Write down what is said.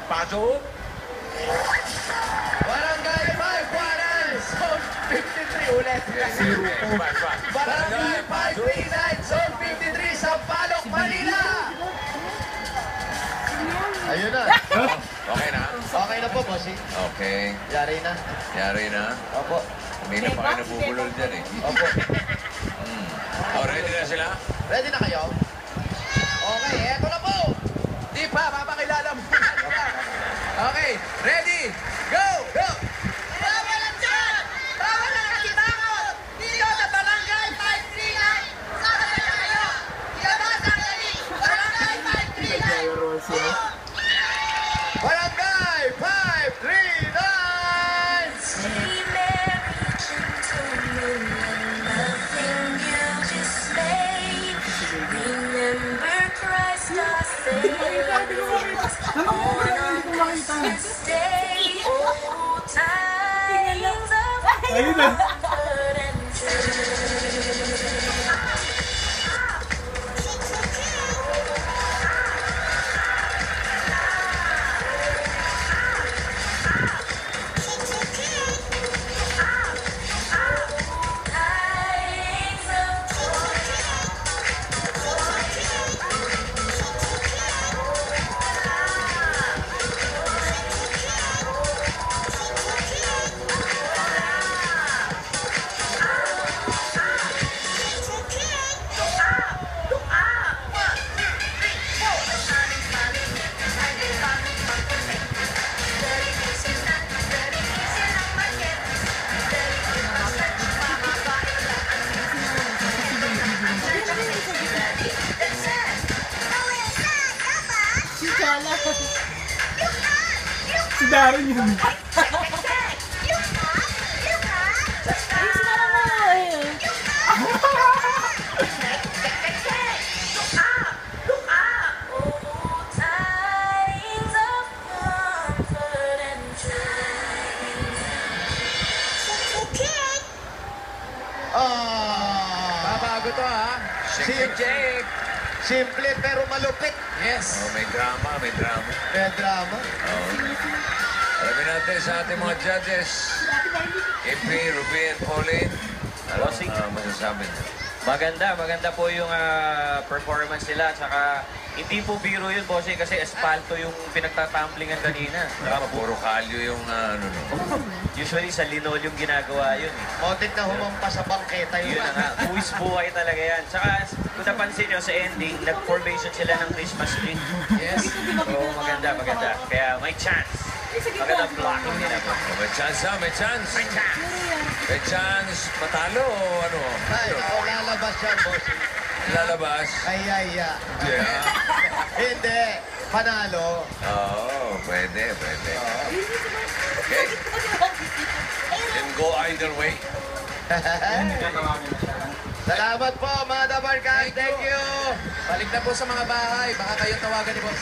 Pasok. Barangay 5 Juarez, Zone 53 ulit. Barangay 539, Zone 53, Sampaloc, Manila. Ayun na. Okay na? Okay na po, bossy. Okay. Yari na. Yari na. Opo. Hindi na pa kayo nabubulol dyan eh. Opo. Oh, ready na sila? Ready na kayo? Okay, eto na po. Di pa, papakilala mo. Okay, ready, go! Go! Bawal ang chat! Bawal ang nakibangon! Dito sa Barangay 539! Sama na kayo! Ilabas ang dali! Barangay 539! Barangay 539! Say Mary, gentlemen, nothing you just say. Remember Christ our Savior. Stay old times of comfort and Si Darren yun. Babago to ha. Jake. Simple pero malupit. Yes. Oh, may drama, may drama. May drama. Oh. Alamin natin sa ating mga judges. Ipi, Ruby, and Pauline. Ano masasabi niyo? Maganda po yung performance nila. Tsaka hindi po biro yun, bossing, kasi espalto yung pinagtatumblingan kanina. Saka puro kalyo yung ano no. Usually sa linol yung ginagawa yun. Motik na humampas sa bangketa yun. Yun na nga, buwis buhay talaga yan. Tsaka kung napansin nyo sa ending, nag-formation sila ng Christmas tree. Yes. So maganda. Kaya may chance. Maganda blocking nila po. Oh, may chance ha, may chance. May chance matalo o ano? Ay, ako lalabas yan, boss. Lalabas. Ay. Yeah. Hindi. Panalo. Oh, pwede. Okay. Can go either way. Salamat po, mga Dabarkan. Thank you. Balik na po sa mga bahay. Baka kayo tawagan ni Boss.